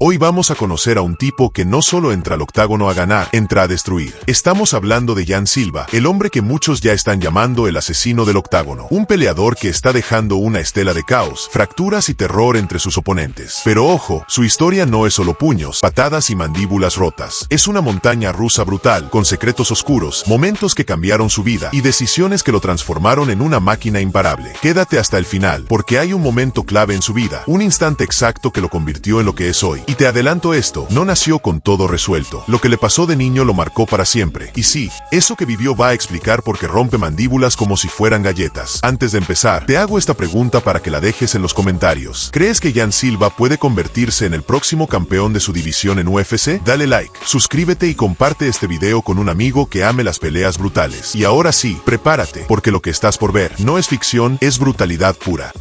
Hoy vamos a conocer a un tipo que no solo entra al octágono a ganar, entra a destruir. Estamos hablando de Jan Silva, el hombre que muchos ya están llamando el asesino del octágono. Un peleador que está dejando una estela de caos, fracturas y terror entre sus oponentes. Pero ojo, su historia no es solo puños, patadas y mandíbulas rotas. Es una montaña rusa brutal, con secretos oscuros, momentos que cambiaron su vida y decisiones que lo transformaron en una máquina imparable. Quédate hasta el final, porque hay un momento clave en su vida, un instante exacto que lo convirtió en lo que es hoy. Y te adelanto esto, no nació con todo resuelto. Lo que le pasó de niño lo marcó para siempre. Y sí, eso que vivió va a explicar por qué rompe mandíbulas como si fueran galletas. Antes de empezar, te hago esta pregunta para que la dejes en los comentarios. ¿Crees que Jan Silva puede convertirse en el próximo campeón de su división en UFC? Dale like, suscríbete y comparte este video con un amigo que ame las peleas brutales. Y ahora sí, prepárate, porque lo que estás por ver no es ficción, es brutalidad pura.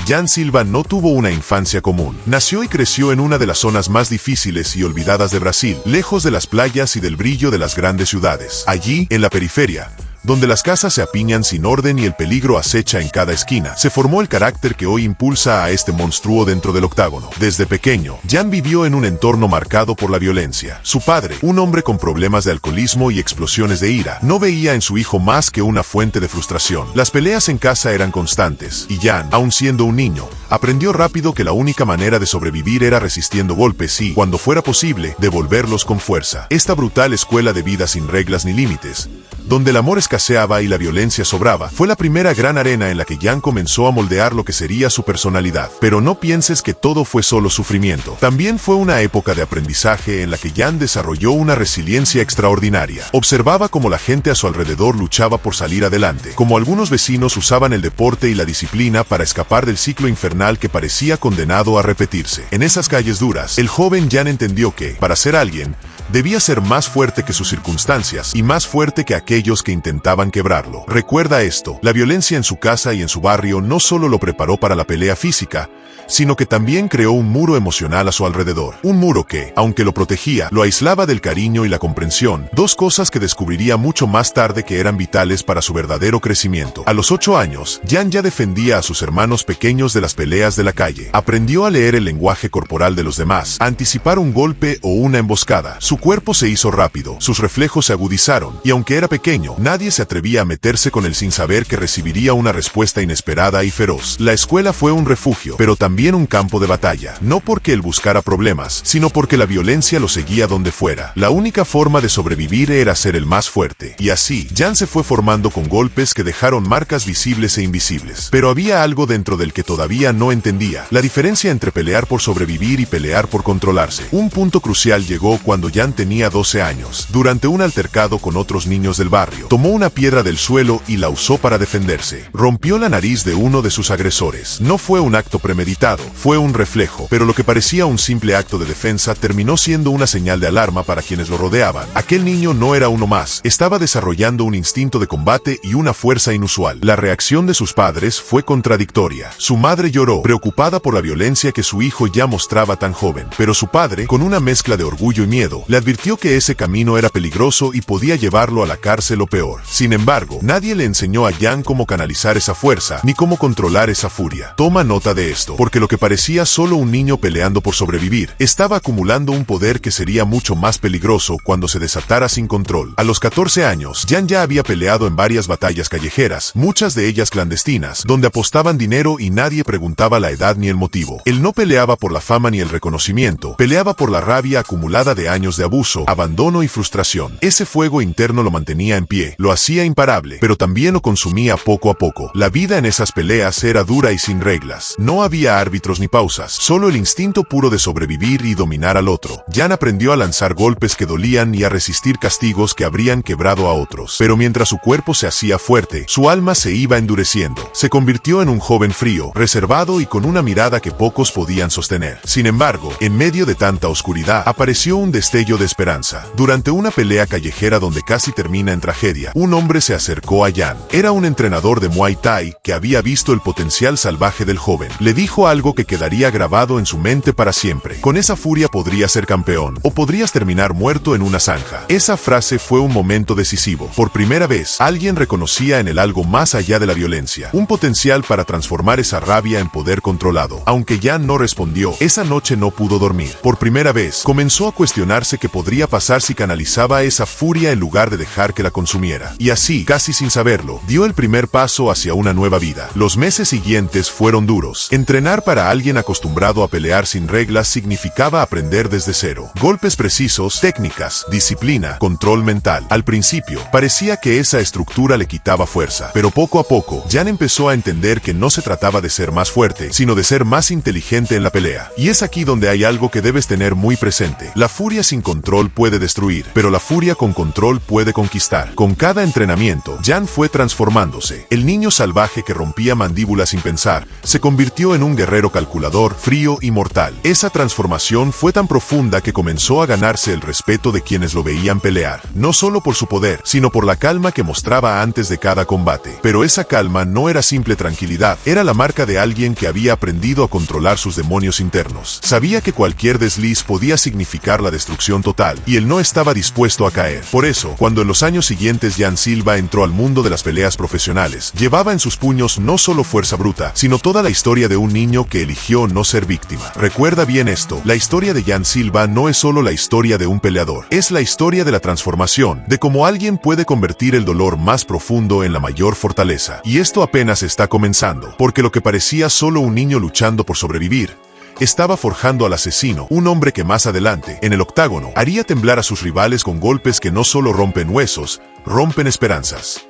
Jan Silva no tuvo una infancia común. Nació y creció en una de las zonas más difíciles y olvidadas de Brasil, lejos de las playas y del brillo de las grandes ciudades. Allí, en la periferia, donde las casas se apiñan sin orden y el peligro acecha en cada esquina, se formó el carácter que hoy impulsa a este monstruo dentro del octágono. Desde pequeño, Jan vivió en un entorno marcado por la violencia. Su padre, un hombre con problemas de alcoholismo y explosiones de ira, no veía en su hijo más que una fuente de frustración. Las peleas en casa eran constantes, y Jan, aun siendo un niño, aprendió rápido que la única manera de sobrevivir era resistiendo golpes y, cuando fuera posible, devolverlos con fuerza. Esta brutal escuela de vida sin reglas ni límites, donde el amor escaseaba y la violencia sobraba, fue la primera gran arena en la que Jan comenzó a moldear lo que sería su personalidad. Pero no pienses que todo fue solo sufrimiento. También fue una época de aprendizaje en la que Jan desarrolló una resiliencia extraordinaria. Observaba cómo la gente a su alrededor luchaba por salir adelante, cómo algunos vecinos usaban el deporte y la disciplina para escapar del ciclo infernal que parecía condenado a repetirse. En esas calles duras, el joven Jan entendió que, para ser alguien, debía ser más fuerte que sus circunstancias y más fuerte que aquellos que intentaban quebrarlo. Recuerda esto, la violencia en su casa y en su barrio no solo lo preparó para la pelea física, sino que también creó un muro emocional a su alrededor. Un muro que, aunque lo protegía, lo aislaba del cariño y la comprensión, dos cosas que descubriría mucho más tarde que eran vitales para su verdadero crecimiento. A los 8 años, Jan ya defendía a sus hermanos pequeños de las peleas de la calle. Aprendió a leer el lenguaje corporal de los demás, a anticipar un golpe o una emboscada. Su cuerpo se hizo rápido, sus reflejos se agudizaron, y aunque era pequeño, nadie se atrevía a meterse con él sin saber que recibiría una respuesta inesperada y feroz. La escuela fue un refugio, pero también un campo de batalla, no porque él buscara problemas, sino porque la violencia lo seguía donde fuera. La única forma de sobrevivir era ser el más fuerte. Y así, Jan se fue formando con golpes que dejaron marcas visibles e invisibles. Pero había algo dentro del que todavía no entendía, la diferencia entre pelear por sobrevivir y pelear por controlarse. Un punto crucial llegó cuando Jan tenía 12 años. Durante un altercado con otros niños del barrio, tomó una piedra del suelo y la usó para defenderse. Rompió la nariz de uno de sus agresores. No fue un acto premeditado, fue un reflejo, pero lo que parecía un simple acto de defensa terminó siendo una señal de alarma para quienes lo rodeaban. Aquel niño no era uno más, estaba desarrollando un instinto de combate y una fuerza inusual. La reacción de sus padres fue contradictoria. Su madre lloró, preocupada por la violencia que su hijo ya mostraba tan joven, pero su padre, con una mezcla de orgullo y miedo, le advirtió que ese camino era peligroso y podía llevarlo a la cárcel o peor. Sin embargo, nadie le enseñó a Jan cómo canalizar esa fuerza, ni cómo controlar esa furia. Toma nota de esto, porque lo que parecía solo un niño peleando por sobrevivir, estaba acumulando un poder que sería mucho más peligroso cuando se desatara sin control. A los 14 años, Jan ya había peleado en varias batallas callejeras, muchas de ellas clandestinas, donde apostaban dinero y nadie preguntaba la edad ni el motivo. Él no peleaba por la fama ni el reconocimiento, peleaba por la rabia acumulada de años de abuso, abandono y frustración. Ese fuego interno lo mantenía en pie, lo hacía imparable, pero también lo consumía poco a poco. La vida en esas peleas era dura y sin reglas. No había árbitros ni pausas, solo el instinto puro de sobrevivir y dominar al otro. Jan aprendió a lanzar golpes que dolían y a resistir castigos que habrían quebrado a otros. Pero mientras su cuerpo se hacía fuerte, su alma se iba endureciendo. Se convirtió en un joven frío, reservado y con una mirada que pocos podían sostener. Sin embargo, en medio de tanta oscuridad, apareció un destello de esperanza. Durante una pelea callejera donde casi termina en tragedia, un hombre se acercó a Jan. Era un entrenador de Muay Thai que había visto el potencial salvaje del joven. Le dijo algo que quedaría grabado en su mente para siempre. Con esa furia podrías ser campeón, o podrías terminar muerto en una zanja. Esa frase fue un momento decisivo. Por primera vez, alguien reconocía en él algo más allá de la violencia, un potencial para transformar esa rabia en poder controlado. Aunque Jan no respondió, esa noche no pudo dormir. Por primera vez, comenzó a cuestionarse qué podría pasar si canalizaba esa furia en lugar de dejar que la consumiera. Y así, casi sin saberlo, dio el primer paso hacia una nueva vida. Los meses siguientes fueron duros. Entrenar para alguien acostumbrado a pelear sin reglas significaba aprender desde cero. Golpes precisos, técnicas, disciplina, control mental. Al principio, parecía que esa estructura le quitaba fuerza, pero poco a poco, Jan empezó a entender que no se trataba de ser más fuerte, sino de ser más inteligente en la pelea. Y es aquí donde hay algo que debes tener muy presente. La furia sin control puede destruir, pero la furia con control puede conquistar. Con cada entrenamiento, Jan fue transformándose. El niño salvaje que rompía mandíbulas sin pensar, se convirtió en un guerrero calculador, frío y mortal. Esa transformación fue tan profunda que comenzó a ganarse el respeto de quienes lo veían pelear, no solo por su poder, sino por la calma que mostraba antes de cada combate. Pero esa calma no era simple tranquilidad, era la marca de alguien que había aprendido a controlar sus demonios internos. Sabía que cualquier desliz podía significar la destrucción total, y él no estaba dispuesto a caer. Por eso, cuando en los años siguientes Jan Silva entró al mundo de las peleas profesionales, llevaba en sus puños no solo fuerza bruta, sino toda la historia de un niño que eligió no ser víctima. Recuerda bien esto, la historia de Jan Silva no es solo la historia de un peleador, es la historia de la transformación, de cómo alguien puede convertir el dolor más profundo en la mayor fortaleza. Y esto apenas está comenzando, porque lo que parecía solo un niño luchando por sobrevivir, estaba forjando al asesino, un hombre que más adelante, en el octágono, haría temblar a sus rivales con golpes que no solo rompen huesos, rompen esperanzas.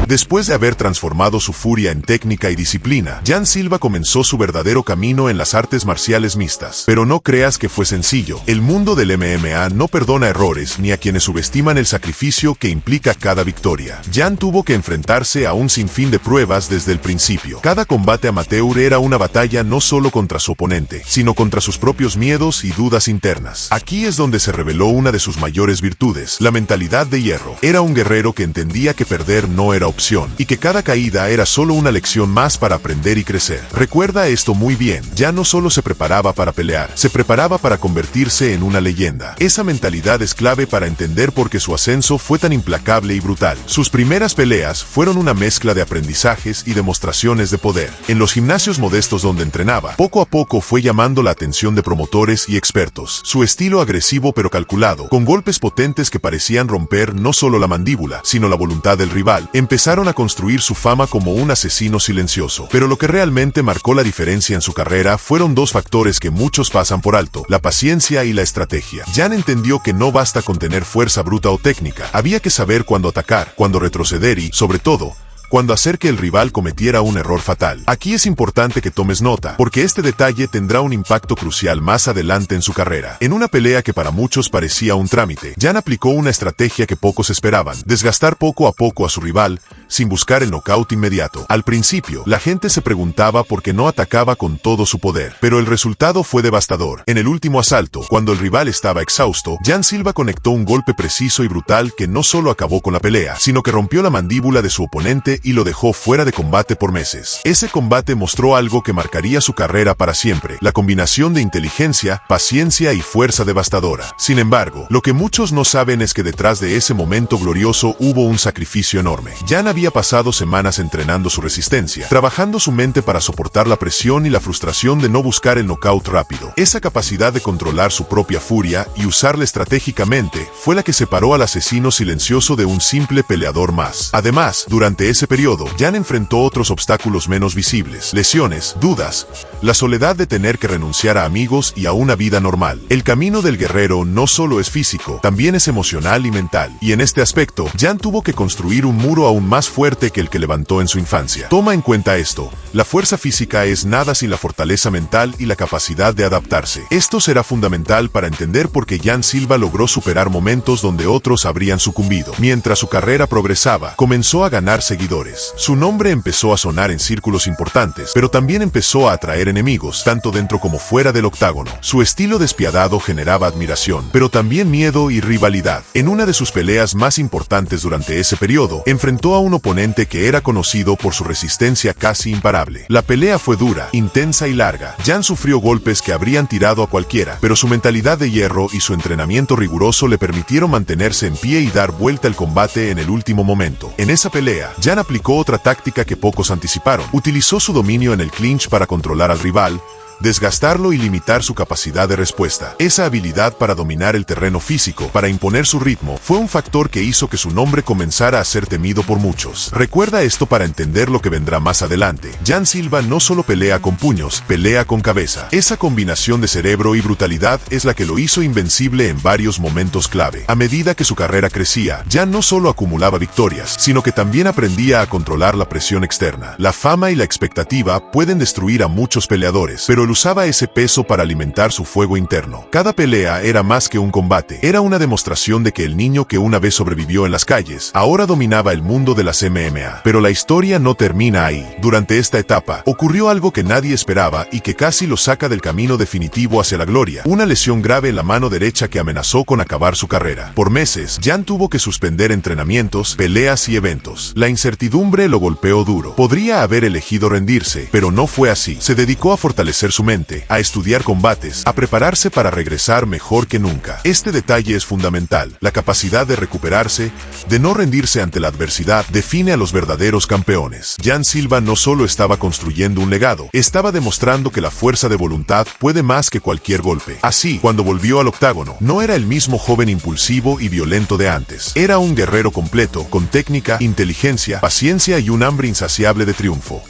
Después de haber transformado su furia en técnica y disciplina, Jan Silva comenzó su verdadero camino en las artes marciales mixtas. Pero no creas que fue sencillo. El mundo del MMA no perdona errores ni a quienes subestiman el sacrificio que implica cada victoria. Jan tuvo que enfrentarse a un sinfín de pruebas desde el principio. Cada combate amateur era una batalla no solo contra su oponente, sino contra sus propios miedos y dudas internas. Aquí es donde se reveló una de sus mayores virtudes, la mentalidad de hierro. Era un guerrero que entendía que perder no era opción, y que cada caída era solo una lección más para aprender y crecer. Recuerda esto muy bien, ya no solo se preparaba para pelear, se preparaba para convertirse en una leyenda. Esa mentalidad es clave para entender por qué su ascenso fue tan implacable y brutal. Sus primeras peleas fueron una mezcla de aprendizajes y demostraciones de poder. En los gimnasios modestos donde entrenaba, poco a poco fue llamando la atención de promotores y expertos. Su estilo agresivo pero calculado, con golpes potentes que parecían romper no solo la mandíbula, sino la voluntad del rival, empezaron a construir su fama como un asesino silencioso. Pero lo que realmente marcó la diferencia en su carrera fueron dos factores que muchos pasan por alto: la paciencia y la estrategia. Jan entendió que no basta con tener fuerza bruta o técnica, había que saber cuándo atacar, cuándo retroceder y, sobre todo, cuando hacer que el rival cometiera un error fatal. Aquí es importante que tomes nota, porque este detalle tendrá un impacto crucial más adelante en su carrera. En una pelea que para muchos parecía un trámite, Jan aplicó una estrategia que pocos esperaban: desgastar poco a poco a su rival, sin buscar el nocaut inmediato. Al principio, la gente se preguntaba por qué no atacaba con todo su poder, pero el resultado fue devastador. En el último asalto, cuando el rival estaba exhausto, Jan Silva conectó un golpe preciso y brutal que no solo acabó con la pelea, sino que rompió la mandíbula de su oponente y lo dejó fuera de combate por meses. Ese combate mostró algo que marcaría su carrera para siempre: la combinación de inteligencia, paciencia y fuerza devastadora. Sin embargo, lo que muchos no saben es que detrás de ese momento glorioso hubo un sacrificio enorme. Jan había pasado semanas entrenando su resistencia, trabajando su mente para soportar la presión y la frustración de no buscar el knockout rápido. Esa capacidad de controlar su propia furia y usarla estratégicamente fue la que separó al asesino silencioso de un simple peleador más. Además, durante ese periodo, Jan enfrentó otros obstáculos menos visibles: lesiones, dudas, la soledad de tener que renunciar a amigos y a una vida normal. El camino del guerrero no solo es físico, también es emocional y mental. Y en este aspecto, Jan tuvo que construir un muro aún más fuerte que el que levantó en su infancia. Toma en cuenta esto: la fuerza física es nada sin la fortaleza mental y la capacidad de adaptarse. Esto será fundamental para entender por qué Jan Silva logró superar momentos donde otros habrían sucumbido. Mientras su carrera progresaba, comenzó a ganar seguidores seguidores. Su nombre empezó a sonar en círculos importantes, pero también empezó a atraer enemigos, tanto dentro como fuera del octágono. Su estilo despiadado generaba admiración, pero también miedo y rivalidad. En una de sus peleas más importantes durante ese periodo, enfrentó a un oponente que era conocido por su resistencia casi imparable. La pelea fue dura, intensa y larga. Jan sufrió golpes que habrían tirado a cualquiera, pero su mentalidad de hierro y su entrenamiento riguroso le permitieron mantenerse en pie y dar vuelta al combate en el último momento. En esa pelea, Jan aplicó otra táctica que pocos anticiparon. Utilizó su dominio en el clinch para controlar al rival, desgastarlo y limitar su capacidad de respuesta. Esa habilidad para dominar el terreno físico, para imponer su ritmo, fue un factor que hizo que su nombre comenzara a ser temido por muchos. Recuerda esto para entender lo que vendrá más adelante. Jan Silva no solo pelea con puños, pelea con cabeza. Esa combinación de cerebro y brutalidad es la que lo hizo invencible en varios momentos clave. A medida que su carrera crecía, Jan no solo acumulaba victorias, sino que también aprendía a controlar la presión externa. La fama y la expectativa pueden destruir a muchos peleadores, pero él usaba ese peso para alimentar su fuego interno. Cada pelea era más que un combate, era una demostración de que el niño que una vez sobrevivió en las calles, ahora dominaba el mundo de las MMA. Pero la historia no termina ahí. Durante esta etapa, ocurrió algo que nadie esperaba y que casi lo saca del camino definitivo hacia la gloria. Una lesión grave en la mano derecha que amenazó con acabar su carrera. Por meses, Jan tuvo que suspender entrenamientos, peleas y eventos. La incertidumbre lo golpeó duro. Podría haber elegido rendirse, pero no fue así. Se dedicó a fortalecer su mente, a estudiar combates, a prepararse para regresar mejor que nunca. Este detalle es fundamental. La capacidad de recuperarse, de no rendirse ante la adversidad, define a los verdaderos campeones. Jan Silva no solo estaba construyendo un legado, estaba demostrando que la fuerza de voluntad puede más que cualquier golpe. Así, cuando volvió al octágono, no era el mismo joven impulsivo y violento de antes. Era un guerrero completo, con técnica, inteligencia, paciencia y un hambre insaciable de triunfo.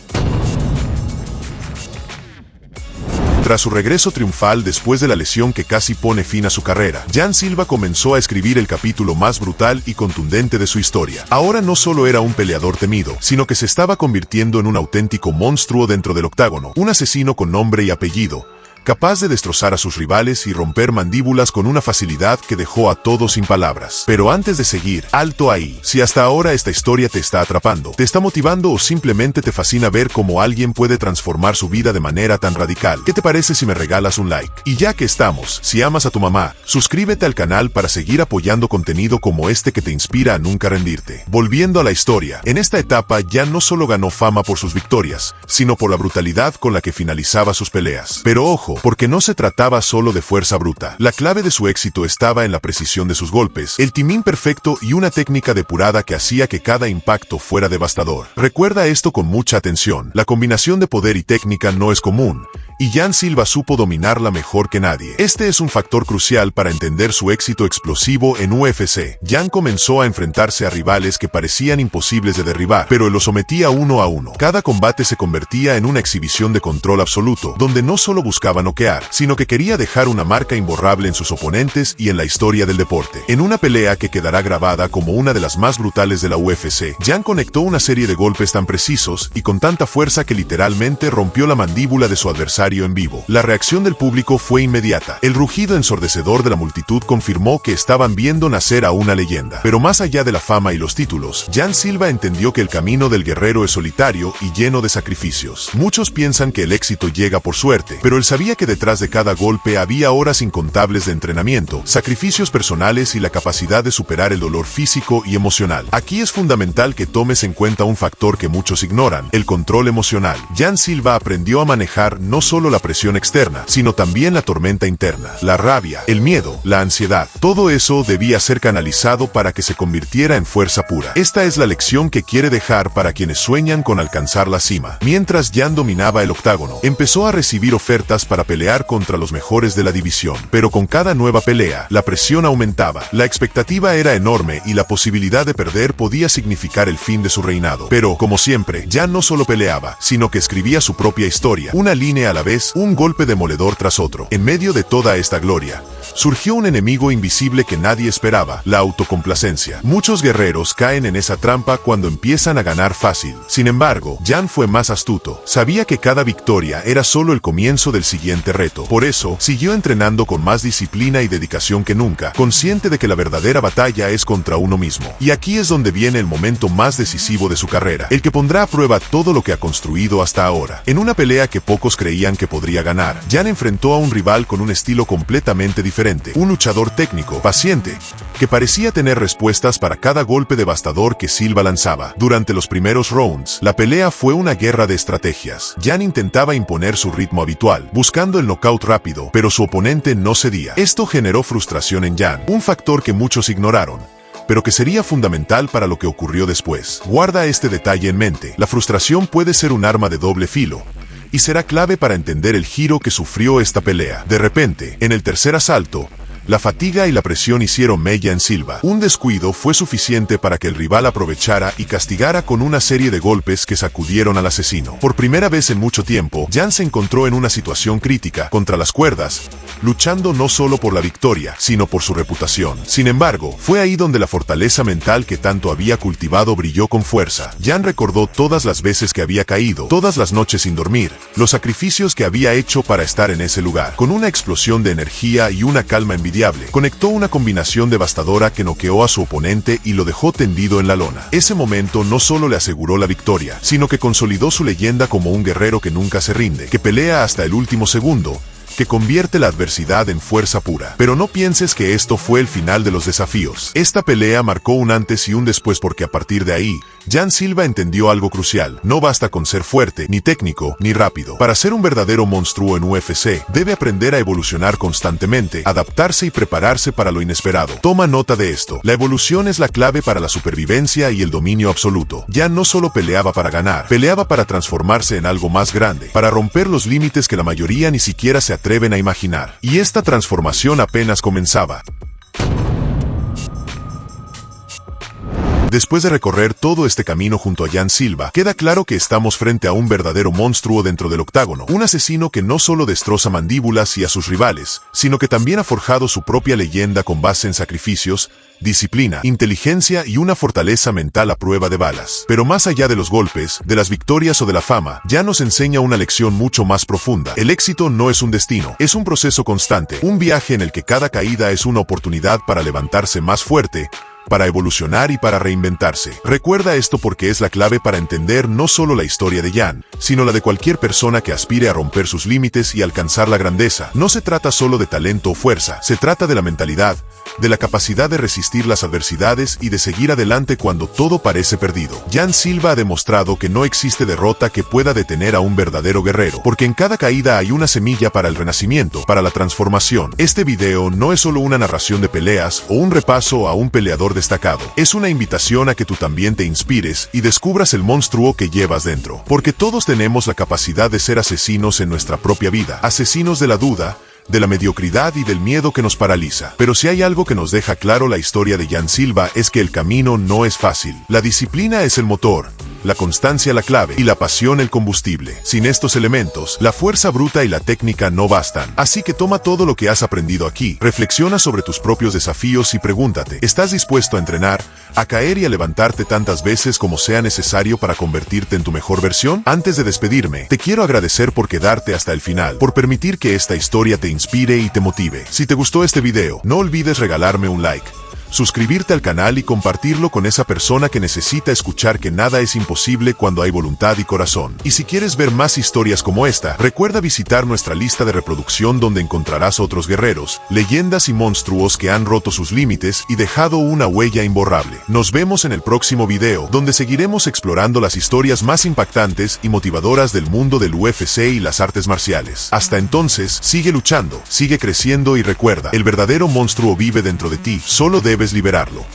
Tras su regreso triunfal después de la lesión que casi pone fin a su carrera, Jan Silva comenzó a escribir el capítulo más brutal y contundente de su historia. Ahora no solo era un peleador temido, sino que se estaba convirtiendo en un auténtico monstruo dentro del octágono, un asesino con nombre y apellido, capaz de destrozar a sus rivales y romper mandíbulas con una facilidad que dejó a todos sin palabras. Pero antes de seguir, alto ahí. Si hasta ahora esta historia te está atrapando, te está motivando o simplemente te fascina ver cómo alguien puede transformar su vida de manera tan radical, ¿qué te parece si me regalas un like? Y ya que estamos, si amas a tu mamá, suscríbete al canal para seguir apoyando contenido como este que te inspira a nunca rendirte. Volviendo a la historia, en esta etapa ya no solo ganó fama por sus victorias, sino por la brutalidad con la que finalizaba sus peleas. Pero ojo, porque no se trataba solo de fuerza bruta. La clave de su éxito estaba en la precisión de sus golpes, el timing perfecto y una técnica depurada que hacía que cada impacto fuera devastador. Recuerda esto con mucha atención. La combinación de poder y técnica no es común, y Jan Silva supo dominarla mejor que nadie. Este es un factor crucial para entender su éxito explosivo en UFC. Jan comenzó a enfrentarse a rivales que parecían imposibles de derribar, pero él los sometía uno a uno. Cada combate se convertía en una exhibición de control absoluto, donde no solo buscaba noquear, sino que quería dejar una marca imborrable en sus oponentes y en la historia del deporte. En una pelea que quedará grabada como una de las más brutales de la UFC, Jan conectó una serie de golpes tan precisos y con tanta fuerza que literalmente rompió la mandíbula de su adversario en vivo. La reacción del público fue inmediata. El rugido ensordecedor de la multitud confirmó que estaban viendo nacer a una leyenda. Pero más allá de la fama y los títulos, Jan Silva entendió que el camino del guerrero es solitario y lleno de sacrificios. Muchos piensan que el éxito llega por suerte, pero él sabía que detrás de cada golpe había horas incontables de entrenamiento, sacrificios personales y la capacidad de superar el dolor físico y emocional. Aquí es fundamental que tomes en cuenta un factor que muchos ignoran: el control emocional. Jan Silva aprendió a manejar no solo la presión externa, sino también la tormenta interna, la rabia, el miedo, la ansiedad. Todo eso debía ser canalizado para que se convirtiera en fuerza pura. Esta es la lección que quiere dejar para quienes sueñan con alcanzar la cima. Mientras Jan dominaba el octágono, empezó a recibir ofertas para pelear contra los mejores de la división. Pero con cada nueva pelea, la presión aumentaba, la expectativa era enorme y la posibilidad de perder podía significar el fin de su reinado. Pero, como siempre, Jan no solo peleaba, sino que escribía su propia historia, una línea a la vez, un golpe demoledor tras otro. En medio de toda esta gloria, surgió un enemigo invisible que nadie esperaba, la autocomplacencia. Muchos guerreros caen en esa trampa cuando empiezan a ganar fácil. Sin embargo, Yan fue más astuto. Sabía que cada victoria era solo el comienzo del siguiente reto. Por eso, siguió entrenando con más disciplina y dedicación que nunca, consciente de que la verdadera batalla es contra uno mismo. Y aquí es donde viene el momento más decisivo de su carrera, el que pondrá a prueba todo lo que ha construido hasta ahora. En una pelea que pocos creían que podría ganar, Yan enfrentó a un rival con un estilo completamente diferente, un luchador técnico, paciente, que parecía tener respuestas para cada golpe devastador que Silva lanzaba. Durante los primeros rounds, la pelea fue una guerra de estrategias. Yan intentaba imponer su ritmo habitual, buscando el knockout rápido, pero su oponente no cedía. Esto generó frustración en Yan, un factor que muchos ignoraron, pero que sería fundamental para lo que ocurrió después. Guarda este detalle en mente: la frustración puede ser un arma de doble filo, y será clave para entender el giro que sufrió esta pelea. De repente, en el tercer asalto, la fatiga y la presión hicieron mella en Silva. Un descuido fue suficiente para que el rival aprovechara y castigara con una serie de golpes que sacudieron al asesino. Por primera vez en mucho tiempo, Yan se encontró en una situación crítica, contra las cuerdas, luchando no solo por la victoria, sino por su reputación. Sin embargo, fue ahí donde la fortaleza mental que tanto había cultivado brilló con fuerza. Yan recordó todas las veces que había caído, todas las noches sin dormir, los sacrificios que había hecho para estar en ese lugar. Con una explosión de energía y una calma envidiable, conectó una combinación devastadora que noqueó a su oponente y lo dejó tendido en la lona. Ese momento no solo le aseguró la victoria, sino que consolidó su leyenda como un guerrero que nunca se rinde, que pelea hasta el último segundo, que convierte la adversidad en fuerza pura. Pero no pienses que esto fue el final de los desafíos. Esta pelea marcó un antes y un después, porque a partir de ahí, Yan Silva entendió algo crucial: no basta con ser fuerte, ni técnico, ni rápido. Para ser un verdadero monstruo en UFC, debe aprender a evolucionar constantemente, adaptarse y prepararse para lo inesperado. Toma nota de esto: la evolución es la clave para la supervivencia y el dominio absoluto. Yan no solo peleaba para ganar, peleaba para transformarse en algo más grande, para romper los límites que la mayoría ni siquiera se atreven a imaginar. Y esta transformación apenas comenzaba. Después de recorrer todo este camino junto a Yan Silva, queda claro que estamos frente a un verdadero monstruo dentro del octágono. Un asesino que no solo destroza mandíbulas y a sus rivales, sino que también ha forjado su propia leyenda con base en sacrificios, disciplina, inteligencia y una fortaleza mental a prueba de balas. Pero más allá de los golpes, de las victorias o de la fama, Yan nos enseña una lección mucho más profunda. El éxito no es un destino, es un proceso constante, un viaje en el que cada caída es una oportunidad para levantarse más fuerte, para evolucionar y para reinventarse. Recuerda esto, porque es la clave para entender no solo la historia de Yan, sino la de cualquier persona que aspire a romper sus límites y alcanzar la grandeza. No se trata solo de talento o fuerza, se trata de la mentalidad, de la capacidad de resistir las adversidades y de seguir adelante cuando todo parece perdido. Yan Silva ha demostrado que no existe derrota que pueda detener a un verdadero guerrero, porque en cada caída hay una semilla para el renacimiento, para la transformación. Este video no es solo una narración de peleas o un repaso a un peleador destacado. Es una invitación a que tú también te inspires y descubras el monstruo que llevas dentro. Porque todos tenemos la capacidad de ser asesinos en nuestra propia vida, asesinos de la duda, de la mediocridad y del miedo que nos paraliza. Pero si hay algo que nos deja claro la historia de Yan Silva, es que el camino no es fácil. La disciplina es el motor, la constancia la clave y la pasión el combustible. Sin estos elementos, la fuerza bruta y la técnica no bastan. Así que toma todo lo que has aprendido aquí, reflexiona sobre tus propios desafíos y pregúntate: ¿estás dispuesto a entrenar, a caer y a levantarte tantas veces como sea necesario para convertirte en tu mejor versión? Antes de despedirme, te quiero agradecer por quedarte hasta el final, por permitir que esta historia te inspire y te motive. Si te gustó este video, no olvides regalarme un like, suscribirte al canal y compartirlo con esa persona que necesita escuchar que nada es imposible cuando hay voluntad y corazón. Y si quieres ver más historias como esta, recuerda visitar nuestra lista de reproducción, donde encontrarás otros guerreros, leyendas y monstruos que han roto sus límites y dejado una huella imborrable. Nos vemos en el próximo video, donde seguiremos explorando las historias más impactantes y motivadoras del mundo del UFC y las artes marciales. Hasta entonces, sigue luchando, sigue creciendo y recuerda: el verdadero monstruo vive dentro de ti, solo debes liberarlo.